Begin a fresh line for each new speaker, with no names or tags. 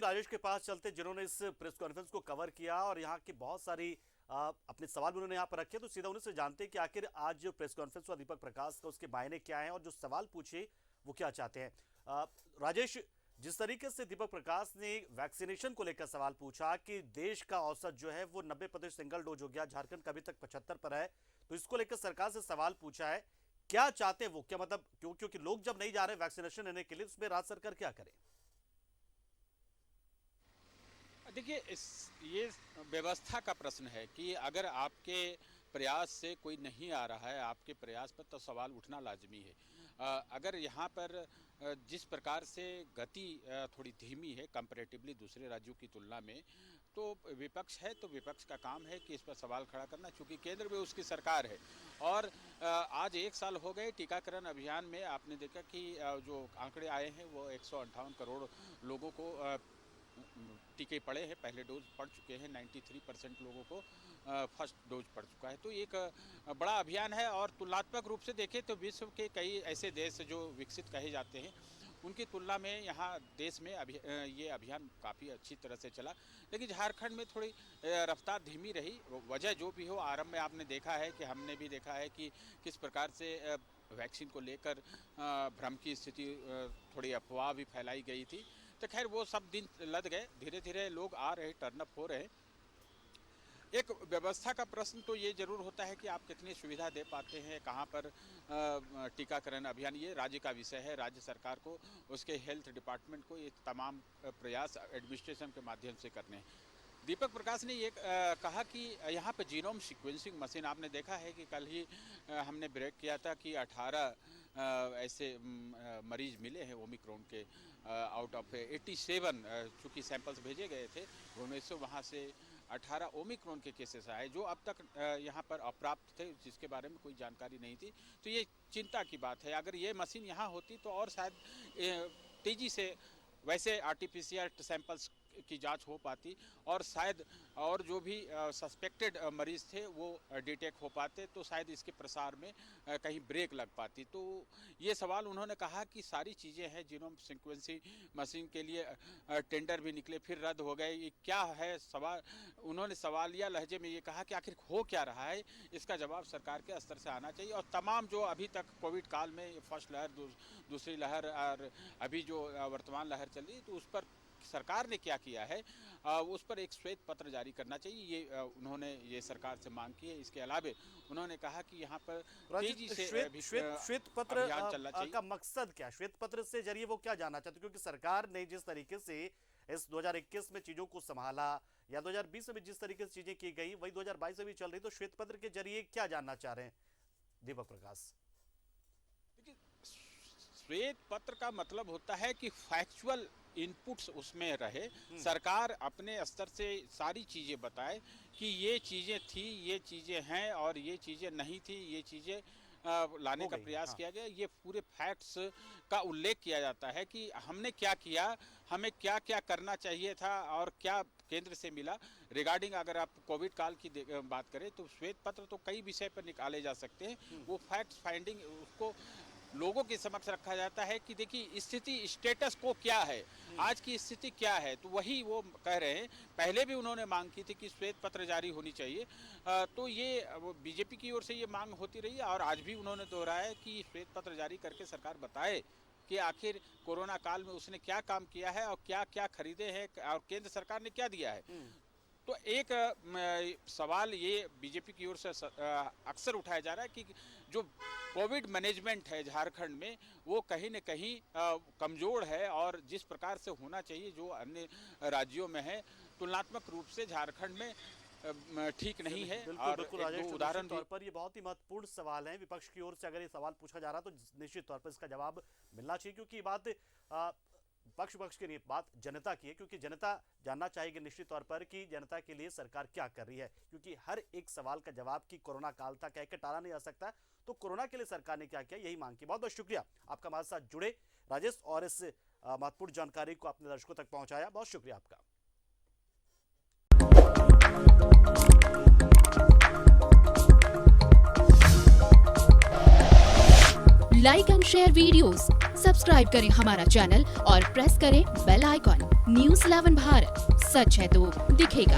राजेश के पास चलते, जिन्होंने इस प्रेस कॉन्फ्रेंस को कवर किया और यहाँ की बहुत सारी अपने सवाल भी उन्होंने यहाँ पर रखे, तो सीधा उन्हीं से जानते हैं कि आखिर आज जो प्रेस कॉन्फ्रेंस हुआ दीपक प्रकाश का, उसके मायने क्या हैं और जो सवाल पूछे वो क्या चाहते हैं। राजेश, जिस तरीके से दीपक प्रकाश ने वैक्सीनेशन को लेकर सवाल पूछा कि देश का औसत जो है वो 90% सिंगल डोज हो गया, झारखंड का अभी तक 75 पर है, तो इसको लेकर सरकार से सवाल पूछा है, क्या चाहते हैं वो, क्या मतलब क्योंकि लोग जब नहीं जा रहे वैक्सीनेशन लेने के लिए, उसमें राज्य सरकार क्या करे?
देखिए, ये व्यवस्था का प्रश्न है कि अगर आपके प्रयास से कोई नहीं आ रहा है, आपके प्रयास पर तो सवाल उठना लाजमी है। अगर यहाँ पर जिस प्रकार से गति थोड़ी धीमी है कंपैरेटिवली दूसरे राज्यों की तुलना में, तो विपक्ष है तो विपक्ष का काम है कि इस पर सवाल खड़ा करना, चूँकि केंद्र में उसकी सरकार है। और आज 1 साल हो गए टीकाकरण अभियान में। आपने देखा कि जो आंकड़े आए हैं वो 158 करोड़ लोगों को टीके पड़े हैं, पहले डोज पड़ चुके हैं, 93% लोगों को फर्स्ट डोज पड़ चुका है। तो एक बड़ा अभियान है और तुलनात्मक रूप से देखें तो विश्व के कई ऐसे देश जो विकसित कहे जाते हैं उनकी तुलना में यहाँ देश में ये अभियान काफ़ी अच्छी तरह से चला। लेकिन झारखंड में थोड़ी रफ्तार धीमी रही। वजह जो भी हो, आरंभ में आपने देखा है कि हमने भी देखा है कि किस प्रकार से वैक्सीन को लेकर भ्रम की स्थिति, थोड़ी अफवाह भी फैलाई गई थी। तो खैर वो सब दिन लद गए, धीरे धीरे लोग आ रहे, टर्नअप हो रहे। एक व्यवस्था का प्रश्न तो ये जरूर होता है कि आप कितनी सुविधा दे पाते हैं, कहाँ पर टीकाकरण अभियान, ये राज्य का विषय है। राज्य सरकार को, उसके हेल्थ डिपार्टमेंट को ये तमाम प्रयास एडमिनिस्ट्रेशन के माध्यम से करने हैं। दीपक प्रकाश ने ये कहा कि यहाँ पर जीनोम सीक्वेंसिंग मशीन, आपने देखा है कि कल ही हमने ब्रेक किया था कि 18 ऐसे मरीज मिले हैं ओमिक्रॉन के, आउट ऑफ 87 चूँकि सैंपल्स भेजे गए थे भुवनेश्वर, वहाँ से 18 ओमिक्रॉन के केसेस आए जो अब तक यहाँ पर अप्राप्त थे, जिसके बारे में कोई जानकारी नहीं थी। तो ये चिंता की बात है। अगर ये मशीन यहाँ होती तो और शायद तेज़ी से वैसे आरटीपीसीआर सैंपल्स की जांच हो पाती और शायद और जो भी सस्पेक्टेड मरीज थे वो डिटेक्ट हो पाते, तो शायद इसके प्रसार में कहीं ब्रेक लग पाती। तो ये सवाल उन्होंने कहा कि सारी चीज़ें हैं, जीनोम सीक्वेंसिंग मशीन के लिए टेंडर भी निकले फिर रद्द हो गए, ये क्या है सवाल। उन्होंने सवालिया लहजे में ये कहा कि आखिर हो क्या रहा है, इसका जवाब सरकार के स्तर से आना चाहिए। और तमाम जो अभी तक कोविड काल में फर्स्ट लहर, दूसरी लहर और अभी जो वर्तमान लहर चल रही है, तो उस पर सरकार ने क्या किया है, उस पर एक श्वेत पत्र जारी करना चाहिए। ये उन्होंने ये सरकार से मांग की है। इसके अलावा उन्होंने कहा कि यहाँ पर तेजी से
श्वेत पत्र का मकसद क्या, श्वेत पत्र से जरिए वो क्या जानना चाहते, क्योंकि सरकार ने जिस तरीके से इस 2021 में चीजों को संभाला या 2020 में जिस तरीके से चीजें की गई, वही 2022 में भी चल रही, तो श्वेत पत्र के जरिए क्या जानना चाह रहे हैं दीपक प्रकाश?
श्वेत पत्र का मतलब होता है कि फैक्चुअल इनपुट्स उसमें रहे, सरकार अपने स्तर से सारी चीज़ें बताए कि ये चीज़ें थी, ये चीज़ें हैं और ये चीज़ें नहीं थी, ये चीज़ें लाने का प्रयास किया गया। ये पूरे फैक्ट्स का उल्लेख किया जाता है कि हमने क्या किया, हमें क्या क्या करना चाहिए था और क्या केंद्र से मिला। रिगार्डिंग अगर आप कोविड काल की बात करें तो श्वेत पत्र तो कई विषय पर निकाले जा सकते हैं। वो फैक्ट्स फाइंडिंग उसको लोगों के समक्ष रखा जाता है कि देखिए स्थिति, स्टेटस को क्या है, आज की स्थिति क्या है। तो वही वो कह रहे हैं। पहले भी उन्होंने मांग की थी कि श्वेत पत्र जारी होनी चाहिए, तो ये बीजेपी की ओर से ये मांग होती रही और आज भी उन्होंने दोहराया कि श्वेत पत्र जारी करके सरकार बताए कि आखिर कोरोना काल में उसने क्या काम किया है और क्या क्या खरीदे हैं और केंद्र सरकार ने क्या दिया है। तो एक सवाल ये बीजेपी की ओर से अक्सर उठाया जा रहा है कि जो कोविड मैनेजमेंट है झारखंड में वो कहीं न कहीं कमज़ोर है और जिस प्रकार से होना चाहिए जो अन्य राज्यों में है, तुलनात्मक रूप से झारखंड में ठीक नहीं है। और
बिल्कुल उदाहरण तौर पर ये बहुत ही महत्वपूर्ण सवाल है। विपक्ष की ओर से अगर ये सवाल पूछा जा रहा तो निश्चित तौर पर इसका जवाब मिलना चाहिए, क्योंकि बात पक्ष की नहीं, बात जनता की है, क्योंकि जनता जानना चाहेगी निश्चित तौर पर कि जनता के लिए सरकार क्या कर रही है, क्योंकि हर एक सवाल का जवाब कि कोरोना काल था कह के टाला नहीं जा सकता। तो कोरोना के लिए सरकार ने क्या किया, यही मांग की। बहुत बहुत शुक्रिया आपका हमारे साथ जुड़े राजेश, और इस महत्वपूर्ण जानकारी को अपने दर्शकों तक पहुंचाया। बहुत शुक्रिया आपका।
Like and share videos, subscribe करें हमारा चैनल और प्रेस करें बेल आइकॉन। न्यूज़ 11 भारत, सच है तो दिखेगा।